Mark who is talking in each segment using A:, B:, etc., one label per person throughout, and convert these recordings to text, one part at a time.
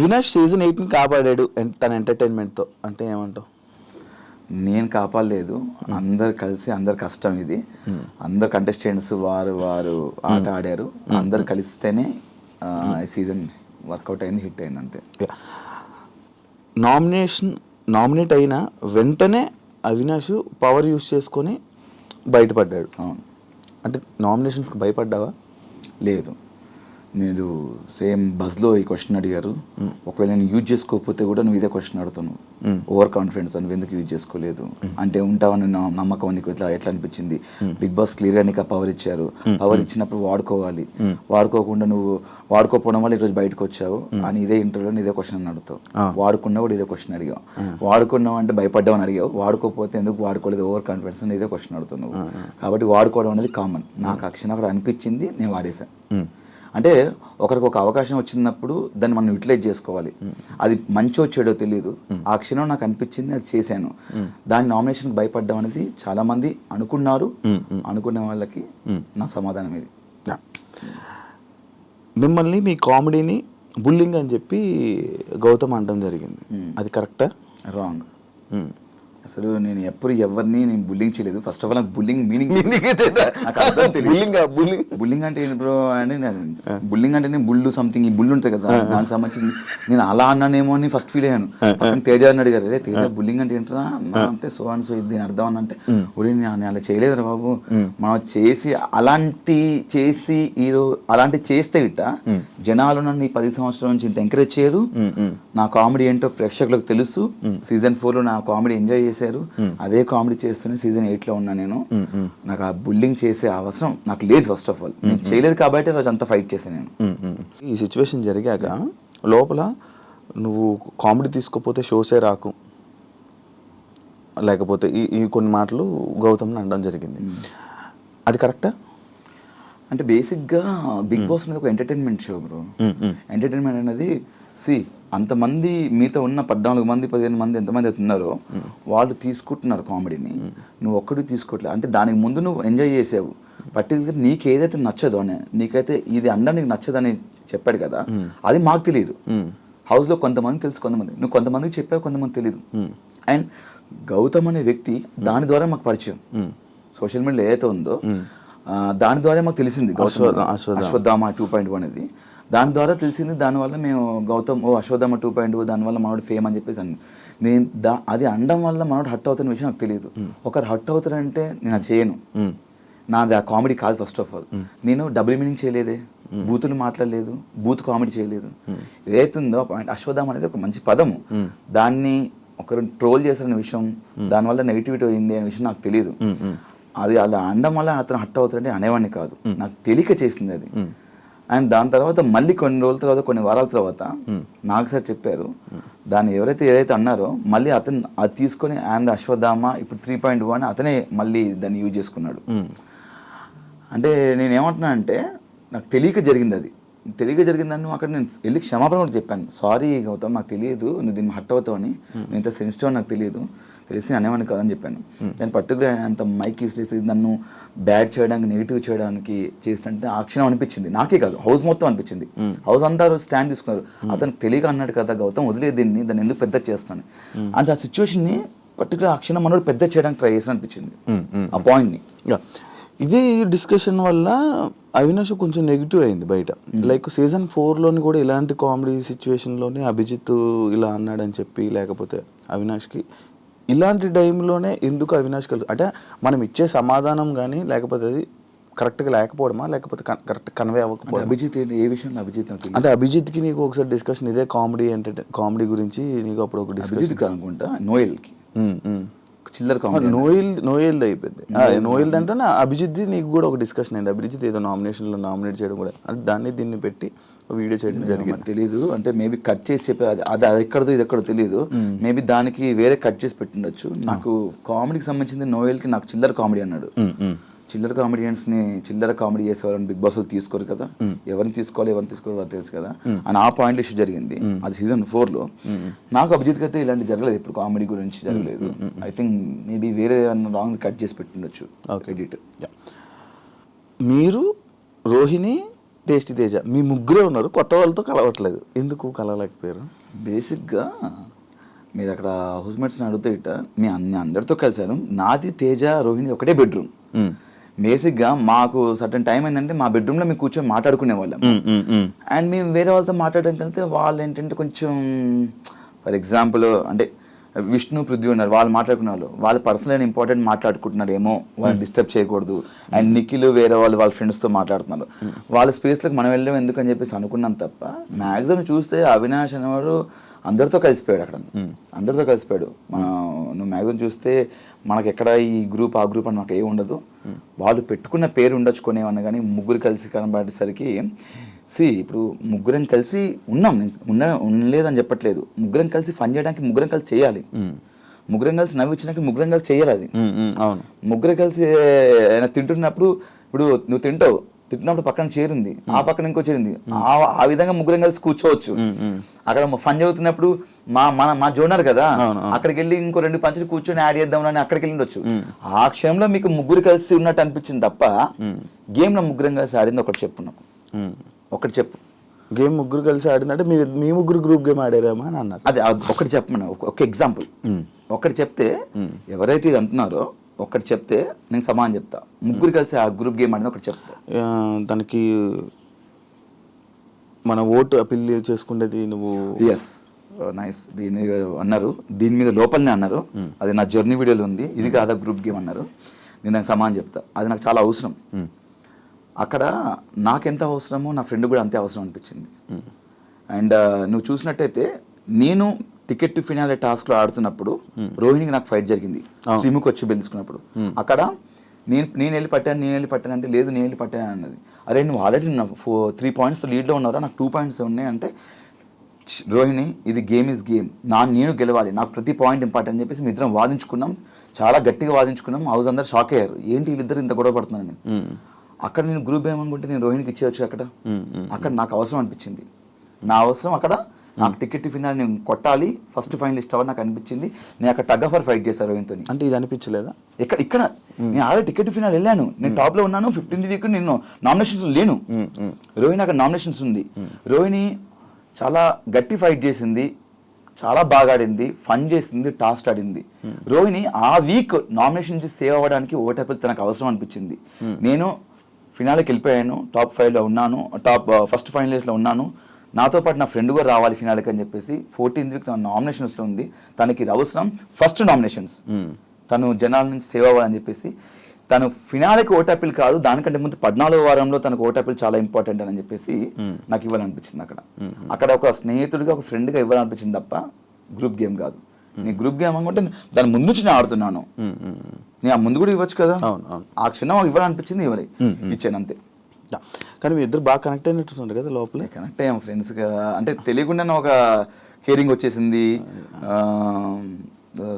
A: Avinash season 8ని కాపాడాడు తన ఎంటర్టైన్మెంట్తో అంటే ఏమంటావు?
B: నేను కాపాడలేదు, అందరు కలిసి అందరు కష్టం ఇది. అందరు కంటెస్టెంట్స్ వారు ఆట ఆడారు, అందరు కలిస్తేనే ఈ సీజన్ వర్కౌట్ అయింది, హిట్ అయింది అంతే.
A: నామినేట్ అయిన వెంటనే అవినాష్ పవర్ యూస్ చేసుకొని బయటపడ్డాడు.
B: అవును.
A: అంటే నామినేషన్స్కి భయపడ్డావా?
B: లేదు, నేను సేమ్ బస్లో ఈ క్వశ్చన్ అడిగారు, ఒకవేళ నేను యూజ్ చేసుకోకపోతే కూడా నువ్వు ఇదే క్వశ్చన్ అడుగుతాను, ఓవర్ కాన్ఫిడెన్స్ అని ఎందుకు యూజ్ చేసుకోలేదు అంటే ఉంటావని నమ్మకం నీకు ఎట్లా అనిపించింది? బిగ్ బాస్ క్లియర్గా నీకు ఆ పవర్ ఇచ్చారు, పవర్ ఇచ్చినప్పుడు వాడుకోవాలి, వాడుకోకుండా నువ్వు వాడుకోకపోవడం వల్ల ఈరోజు బయటకు వచ్చావు అని ఇదే ఇంటర్వ్యూలో ఇదే క్వశ్చన్ అడుగుతావు. వాడుకున్నా కూడా ఇదే క్వశ్చన్ అడిగావు, వాడుకున్నావు అంటే భయపడ్డావు అని అడిగావు, వాడుకోకపోతే ఎందుకు వాడుకోలేదు ఓవర్ కాన్ఫిడెన్స్ అని ఇదే క్వశ్చన్ అడుగుతున్నావు. కాబట్టి వాడుకోవడం అనేది కామన్. నాకు ఆ క్షణం అక్కడ అనిపించింది, నేను వాడేశాను. అంటే ఒకరికి ఒక అవకాశం వచ్చినప్పుడు దాన్ని మనం యూటిలైజ్ చేసుకోవాలి. అది మంచో చెడో తెలియదు, ఆ క్షణం నాకు అనిపించింది, అది చేశాను. దాని నామినేషన్కి భయపడ్డం అనేది చాలా మంది అనుకున్నారు, అనుకునే వాళ్ళకి నా సమాధానం ఇది.
A: మిమ్మల్ని మీ కామెడీని బుల్లింగ్ అని చెప్పి గౌతమ్ అనడం జరిగింది, అది కరెక్టా?
B: రాంగ్. అసలు నేను ఎప్పుడు ఎవరిని నేను బుల్లింగ్ చేయలేదు. ఫస్ట్ ఆఫ్ ఆల్ నాకు బుల్లింగ్ మీనింగ్ బుల్లింగ్ అంటే ఏంటి బ్రో అని, బుల్లింగ్ అంటే నేను బుల్లు సంథింగ్ ఈ బుల్లు ఉంటుంది కదా, దానికి సంబంధించి నేను అలా అన్నానేమో అని ఫస్ట్ ఫీల్ అయ్యాను. తేజ అని అడిగారు, అదే తేజ బుల్లింగ్ అంటే ఏంటరా అంటే సో అండ్ సో, ఇది దీని అర్థం అని అంటే నేను అలా చేయలేదురా బాబు, మనం చేసి అలాంటి చేస్తే గిట్ట జనాలు నన్ను ఈ 10 సంవత్సరాల నుంచి ఇంత ఎంకరేజ్ చేయరు. నా కామెడీ ఏంటో ప్రేక్షకులకు తెలుసు. సీజన్ 4లో నా కామెడీ ఎంజాయ్ చేశారు, అదే కామెడీ చేస్తూనే సీజన్ 8లో ఉన్నా నేను. నాకు ఆ బుల్లింగ్ చేసే అవసరం నాకు లేదు. ఫస్ట్ ఆఫ్ ఆల్ నేను చేయలేదు కాబట్టి రోజు అంతా ఫైట్ చేశాను నేను.
A: ఈ సిచ్యువేషన్ జరిగాక లోపల నువ్వు కామెడీ తీసుకోపోతే షోసే రాకు, లేకపోతే ఈ కొన్ని మాటలు గౌతమ్ని అనడం జరిగింది, అది కరెక్టా?
B: అంటే బేసిక్గా బిగ్ బాస్ అనేది ఒక ఎంటర్టైన్మెంట్ షో బ్రో. ఎంటర్టైన్మెంట్ అనేది అంతమంది మీతో ఉన్న 14 మంది 15 మంది ఎంతమంది అయితే ఉన్నారో వాళ్ళు తీసుకుంటున్నారు కామెడీని, నువ్వు ఒక్కడికి తీసుకోవట్లేదు. అంటే దానికి ముందు నువ్వు ఎంజాయ్ చేసావు, పర్టికులర్ నీకు ఏదైతే నచ్చదో అని, నీకైతే ఇది అండం నీకు నచ్చదని చెప్పాడు కదా, అది మాకు తెలియదు. హౌస్లో కొంతమంది తెలుసు, కొంతమంది నువ్వు కొంతమందికి చెప్పావు, కొంతమంది తెలియదు. అండ్ గౌతమ్ అనే వ్యక్తి దాని ద్వారా మాకు పరిచయం, సోషల్ మీడియాలో ఏదైతే ఉందో దాని ద్వారా మాకు తెలిసింది అశ్వత్థామ 2.0 అనేది. దాని ద్వారా తెలిసింది, దానివల్ల మేము గౌతమ్ అశ్వత్థామ 2.0 దానివల్ల మనోడు ఫేమ్ అని చెప్పేసి నేను అది అనడం వల్ల మనోడు హట్ అవుతున్న విషయం నాకు తెలియదు. ఒకరు హట్ అవుతారంటే నేను అది చేయను, నాది ఆ కామెడీ కాదు. ఫస్ట్ ఆఫ్ ఆల్ నేను డబుల్ మీనింగ్ చేయలేదే, బూతులు మాట్లాడలేదు, బూత్ కామెడీ చేయలేదు. ఏదైతుందో అశ్వత్థామ అనేది ఒక మంచి పదము, దాన్ని ఒకరు ట్రోల్ చేసిన విషయం, దానివల్ల నెగిటివిటీ అయింది అనే విషయం నాకు తెలియదు. అది అలా అనడం వల్ల అతను హట్ అవుతారంటే అనేవాడిని కాదు, నాకు తెలియక చేసింది అది. అండ్ దాని తర్వాత మళ్ళీ కొన్ని రోజుల తర్వాత, కొన్ని వారాల తర్వాత నాకు సార్ చెప్పారు, దాన్ని ఏదైతే అన్నారో మళ్ళీ అతను అది తీసుకొని అండ్ అశ్వత్థామ ఇప్పుడు 3.1 అని అతనే మళ్ళీ దాన్ని యూజ్ చేసుకున్నాడు. అంటే నేను ఏమంటున్నా అంటే నాకు తెలియక జరిగింది, అది తెలియక జరిగిందని అక్కడ నేను వెళ్ళి క్షమాపణ కూడా చెప్పాను, సారీ గౌతమ్ నాకు తెలియదు, నువ్వు దీన్ని హట్ అవుతావని, నేను ఇంత సెన్సిటివ్ అని నాకు తెలిసి అనేవాడిని కాదని చెప్పాను. నేను పర్టికులర్ అంత మైక్ ఇసి నన్ను బ్యాడ్ చేయడానికి, నెగిటివ్ చేయడానికి చేసినట్టు ఆ క్షణం అనిపించింది. నాకే కాదు, హౌస్ మొత్తం అనిపించింది. హౌస్ అంతా స్టాండ్ తీసుకున్నారు, అతను తెలియక అన్నాడు కదా గౌతమ్, వదిలేదు దాన్ని ఎందుకు పెద్ద చేస్తాను అంటే ఆ సిచ్యువేషన్ని పర్టికులర్ ఆ క్షణం మనోడు పెద్ద చేయడానికి ట్రై చేసిన అనిపించింది ఆ పాయింట్ని.
A: ఇదే డిస్కషన్ వల్ల అవినాష్ కొంచెం నెగిటివ్ అయింది బయట. లైక్ సీజన్ 4లోని కూడా ఇలాంటి కామెడీ సిచ్యువేషన్లోనే అభిజిత్ ఇలా అన్నాడని చెప్పి, లేకపోతే అవినాష్కి ఇలాంటి టైంలోనే ఎందుకు అవినాష్ అంటే మనం ఇచ్చే సమాధానం కానీ లేకపోతే అది కరెక్ట్గా లేకపోవడమా, లేకపోతే కరెక్ట్ కన్వే అవ్వకపోవడం?
B: అభిజిత్ ఏ విషయంలో అభిజిత్
A: అంటే అభిజిత్కి నీకు ఒకసారి డిస్కషన్ ఇదే కామెడీ గురించి నీకు అప్పుడు ఒక డిస్కషన్
B: అనుకుంటా, నోయల్కి చిల్లర కామెడీ,
A: నోయల్ది అయిపోయింది. నోయల్ది అంటే అభిజిత్ది నీకు కూడా ఒక డిస్కషన్ అయింది, అభిజిత్ ఏదో నామినేషన్లో నామినేట్ చేయడం కూడా, అంటే దీన్ని పెట్టి వీడియో చేయడం జరిగింది.
B: తెలీదు, అంటే మేబీ కట్ చేసి చెప్పే అది ఎక్కడదో ఇది ఎక్కడో తెలియదు, మేబీ దానికి వేరే కట్ చేసి పెట్టిండొచ్చు. నాకు కామెడీకి సంబంధించింది నోయల్కి నాకు చిల్లర కామెడీ అన్నాడు. చిల్లర కామెడియన్స్ని చిల్లర కామెడీ చేసేవాళ్ళని బిగ్ బాస్ తీసుకోరు కదా, ఎవరిని తీసుకోవాలి ఎవరిని తీసుకోవాలి తెలుసు కదా అని ఆ పాయింట్ ఇష్యూ జరిగింది. అది సీజన్ 4లో. నాకు అభిజిత్కి అయితే ఇలాంటి జరగలేదు, ఇప్పుడు కామెడీ గురించి జరగలేదు. ఐ థింక్ మేబీ వేరే రాంగ్ కట్ చేసి పెట్టిండొచ్చు ఎడిట్.
A: మీరు రోహిణి టేస్టీ తేజ మీ ముగ్గురే ఉన్నారు, కొత్త వాళ్ళతో కలవట్లేదు, ఎందుకు కలవలేకపోయారు?
B: బేసిక్గా మీరు అక్కడ హౌస్మేట్స్ని అడిగితే ఇట్ట అందరితో కలిశాను. నాది తేజ రోహిణి ఒకటే బెడ్రూమ్. బేసిక్గా మాకు సర్టన్ టైం ఏంటంటే మా బెడ్రూమ్లో మేము కూర్చొని మాట్లాడుకునే వాళ్ళం. అండ్ మేము వేరే వాళ్ళతో మాట్లాడడానికి వెళ్తే వాళ్ళు ఏంటంటే కొంచెం ఫర్ ఎగ్జాంపుల్ అంటే విష్ణు పృథ్వీ ఉన్నారు, వాళ్ళు మాట్లాడుకునే వాళ్ళు పర్సనల్ అండ్ ఇంపార్టెంట్ మాట్లాడుకుంటున్నారేమో, వాళ్ళని డిస్టర్బ్ చేయకూడదు. అండ్ నిఖిల్ వేరే వాళ్ళ ఫ్రెండ్స్తో మాట్లాడుతున్నారు, వాళ్ళ స్పేస్లోకి మనం వెళ్ళడం ఎందుకు అని చెప్పేసి అనుకున్నాం తప్ప మ్యాక్సిమం చూస్తే అవినాష్ అనేవాడు అందరితో కలిసిపోయాడు. అక్కడ అందరితో కలిసిపోయాడు. నువ్వు మ్యాక్సిమం చూస్తే మనకి ఎక్కడ ఈ గ్రూప్ ఆ గ్రూప్ అని మాకు ఏమి ఉండదు. వాళ్ళు పెట్టుకున్న పేరు ఉండొచ్చుకునేవన్నా కానీ ముగ్గురు కలిసి కనబడేసరికి ఇప్పుడు ముగ్గురం కలిసి ఉన్నాం, ఉండలేదని చెప్పట్లేదు. ముగ్గురం కలిసి ఫన్ చేయడానికి ముగ్గురం కలిసి చేయాలి, ముగ్గురం కలిసి నవ్వించడానికి ముగ్గురం కలిసి చేయాలి. అది ముగ్గురు కలిసి తింటున్నప్పుడు ఇప్పుడు నువ్వు తింటున్నప్పుడు పక్కన చేరింది, ఆ పక్కన ఇంకో చేరింది, ఆ విధంగా ముగ్గురం కలిసి కూర్చోవచ్చు. అక్కడ ఫన్ చదువుతున్నప్పుడు మా జోనర్ కదా, అక్కడికి వెళ్ళి ఇంకో 2 పంచులు కూర్చొని యాడ్ చేద్దాం అని అక్కడికి వెళ్ళి ఆ క్షణంలో మీకు ముగ్గురు కలిసి ఉన్నట్టు అనిపించింది తప్ప గేమ్ లో ముగ్గురం కలిసి ఆడింది ఒకటి చెప్పున్నాం. ఒకటి చెప్పు,
A: గేమ్ ముగ్గురు కలిసి ఆడిందంటే మీ ముగ్గురు గ్రూప్ గేమ్ ఆడారేమో అని అన్నారు.
B: అదే ఒకటి చెప్పమన్నా, ఒక ఎగ్జాంపుల్ ఒకటి చెప్తే ఎవరైతే ఇది అంటున్నారో ఒకటి చెప్తే నేను సమానం చెప్తా. ముగ్గురు కలిసి ఆ గ్రూప్ గేమ్ ఆడిన ఒకటి చెప్తా.
A: దానికి మన ఓటు అపీల్ చేసుకునేది నువ్వు.
B: Yes, nice. దీని మీద అన్నారు, దీని మీద లోపలనే అన్నారు, అది నా జర్నీ వీడియోలో ఉంది, ఇది కాదా గ్రూప్ గేమ్ అన్నారు. నేను దానికి సమానం చెప్తా. అది నాకు చాలా అవసరం. అక్కడ నాకెంత అవసరమో నా ఫ్రెండ్ కూడా అంతే అవసరం అనిపించింది. అండ్ నువ్వు చూసినట్టయితే నేను టికెట్ టు ఫినాలే టాస్క్లో ఆడుతున్నప్పుడు రోహిణికి నాకు ఫైట్ జరిగింది, శ్రీముఖి వచ్చి బెలుచుకున్నప్పుడు. అక్కడ నేను వెళ్ళి పట్టాను అంటే లేదు నేను వెళ్ళి పట్టాను అన్నది. అరే నువ్వు ఆల్రెడీ 3 పాయింట్స్ లీడ్లో ఉన్నారా, నాకు 2 పాయింట్స్ ఉన్నాయి అంటే రోహిణి ఇది గేమ్ ఈజ్ గేమ్, నేను గెలవాలి, నాకు ప్రతి పాయింట్ ఇంపార్టెంట్ అని చెప్పేసి మీ ఇద్దరం వాదించుకున్నాం, చాలా గట్టిగా వాదించుకున్నాం. హౌస్ అందరు షాక్ అయ్యారు, ఏంటి వీళ్ళిద్దరు ఇంత గొడవ పడుతున్నారని. అక్కడ నేను గ్రూప్ ఏమనుకుంటే నేను రోహిణికి ఇచ్చేయచ్చు. అక్కడ నాకు అవసరం అనిపించింది, నా అవసరం అక్కడ నాకు టికెట్ ఫినాల్ నేను కొట్టాలి, ఫస్ట్ ఫైనలిస్ట్ అవ్వాలి నాకు అనిపించింది. నేను అక్కడ టగ్ ఆఫర్ ఫైట్ చేశాను రోహిణితో.
A: అంటే ఇది అనిపించలేదా?
B: ఇక్కడ నేను ఆల్రెడీ టికెట్ ఫినాల్ వెళ్ళాను, నేను టాప్ లో ఉన్నాను. 15th వీక్ నేను నామినేషన్స్ లేను, రోహిణి అక్కడ నామినేషన్స్ ఉంది. రోహిణి చాలా గట్టి ఫైట్ చేసింది, చాలా బాగా ఆడింది, ఫన్ చేసింది, టాస్క్ ఆడింది. రోహిణి ఆ వీక్ నామినేషన్ నుంచి సేవ్ అవ్వడానికి ఓటేపల్ తనకు అవసరం అనిపించింది. నేను ఫినాల్కి వెళ్ళిపోయాను, టాప్ 5లో ఉన్నాను, ఫస్ట్ ఫైనలిస్ట్లో ఉన్నాను, నాతో పాటు నా ఫ్రెండ్ కూడా రావాలి ఫినాల్కి అని చెప్పేసి 14th వీక్ నామినేషన్స్లో ఉంది. తనకి ఇది అవసరం, ఫస్ట్ నామినేషన్స్, తను జనాల నుంచి సేవ్ అవ్వాలని చెప్పేసి తను ఫినాల్కి ఓటాపిల్ కాదు, దానికంటే ముందు 14వ వారంలో తనకు ఓటాపిల్ చాలా ఇంపార్టెంట్ అని చెప్పేసి నాకు ఇవ్వాలనిపించింది. అక్కడ ఒక స్నేహితుడిగా ఒక ఫ్రెండ్గా ఇవ్వాలనిపించింది తప్ప గ్రూప్ గేమ్ కాదు. నీ గ్రూప్ గేమ్ అనుకుంటే దాని ముందు నుంచి నేను ఆడుతున్నాను, నేను ఆ ముందు కూడా ఇవ్వచ్చు కదా. ఆ క్షణం ఇవ్వాలనిపించింది, ఇచ్చాను అంతే.
A: కానీ మీ ఇద్దరు బాగా కనెక్ట్ అయినట్టున్నారు కదా లోపల.
B: కనెక్ట్ అయ్యాం ఫ్రెండ్స్గా, అంటే తెలియకుండానే ఒక కేరింగ్ వచ్చేసింది.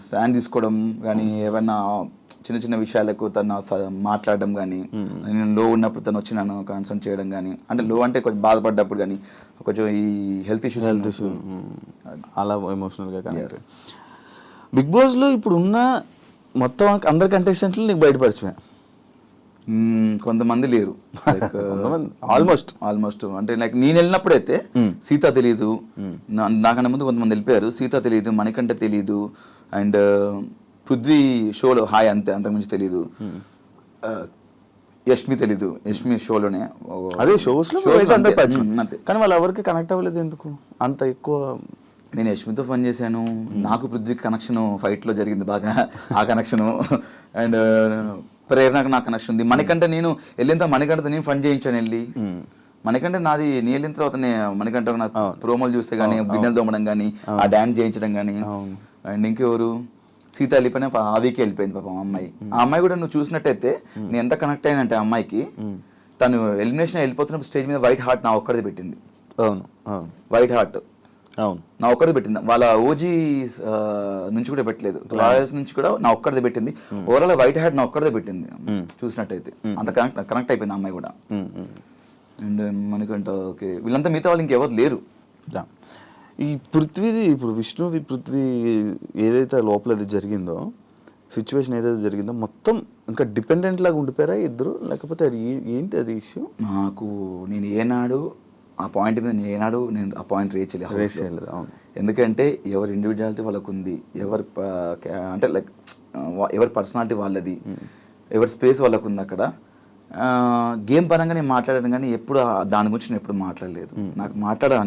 B: స్టాండ్ తీసుకోవడం కానీ, ఏమైనా చిన్న చిన్న విషయాలకు తను మాట్లాడడం కానీ, నేను లో ఉన్నప్పుడు తను వచ్చి నన్ను కన్సల్ట్ చేయడం కానీ, అంటే లో అంటే కొంచెం బాధపడ్డప్పుడు కానీ, కొంచెం ఈ హెల్త్ ఇష్యూస్
A: అలా ఎమోషనల్గా కనెక్ట్. బిగ్ బాస్లో ఇప్పుడు ఉన్న మొత్తం అందరి కంటెస్టెంట్లు నీకు బయటపరిచమే.
B: కొంతమంది లేరు, ఆల్మోస్ట్ అంటే లైక్ నేను వెళ్ళినప్పుడైతే సీత తెలీదు, నాకన్నా ముందు కొంతమంది వెళ్ళిపోయారు. సీత తెలీదు, మణికంఠ తెలీదు, అండ్ పృథ్వీ షోలో హాయ్ అంతకుమించి తెలీదు. యష్మి తెలీదు, యష్మి షోలోనే
A: అదే షోస్లో అంతే. కానీ వాళ్ళు ఎవరికి కనెక్ట్ అవ్వలేదు ఎందుకు అంత ఎక్కువ?
B: నేను యష్మితో ఫన్ చేశాను, నాకు పృథ్వీ కనెక్షన్ ఫైట్లో జరిగింది బాగా, ఆ కనెక్షను. అండ్ ప్రేరణకు నాకు కనెక్షన్ ఉంది. మణికంఠ నేను వెళ్ళిన మణికంఠతో నేను ఫన్ చేయించాను వెళ్ళి. మణికంఠ నాది నేను వెళ్ళిన తర్వాత మణికంఠ నాకు ప్రోమోలు చూస్తే కానీ, బిన్నెలు తోమడం కానీ, ఆ డాన్స్ చేయించడం కానీ. అండ్ ఇంకెవరు, సీత వెళ్ళిపోయినా ఆ వీకే వెళ్ళిపోయింది పాపం అమ్మాయి. ఆ అమ్మాయి కూడా నువ్వు చూసినట్టయితే నేను ఎంత కనెక్ట్ అయ్యానంటే ఆ అమ్మాయికి, తను ఎలిమినేషన్ వెళ్ళిపోతున్నప్పుడు స్టేజ్ మీద వైట్ హార్ట్ నా ఒక్కడిది పెట్టింది. వైట్ హార్ట్ నా ఒక్కడిది పెట్టింది, వాళ్ళ ఓజీ నుంచి కూడా పెట్టలేదు, రాయల్స్ నుంచి కూడా నా ఒక్కడిది పెట్టింది. ఓవరాల్ వైట్ హార్ట్ నా ఒక్కడిదే పెట్టింది చూసినట్టయితే. అంత కనెక్ట్ అయిపోయింది అమ్మాయి కూడా. అండ్ మనకంట ఓకే, వీళ్ళంతా మిగతా వాళ్ళు ఇంకెవరు లేరు.
A: ఈ పృథ్వీది ఇప్పుడు పృథ్వీ ఏదైతే లోపల అది జరిగిందో, సిచ్యువేషన్ ఏదైతే జరిగిందో మొత్తం ఇంకా డిపెండెంట్ లాగా ఉండిపోయారా ఇద్దరు, లేకపోతే అది ఏంటి అది ఇష్యూ?
B: నాకు నేను ఏనాడు ఆ పాయింట్ మీద నేను ఆ పాయింట్ రీచ్
A: చేయలేదు. అవును.
B: ఎందుకంటే ఎవరి ఇండివిజువాలిటీ వాళ్ళకు ఉంది, అంటే లైక్ ఎవరి పర్సనాలిటీ వాళ్ళది, ఎవరి స్పేస్ వాళ్ళకు ఉంది అక్కడ. గేమ్ పరంగా నేను మాట్లాడాను కానీ ఎప్పుడు దాని గురించి నేను ఎప్పుడు మాట్లాడలేదు. నాకు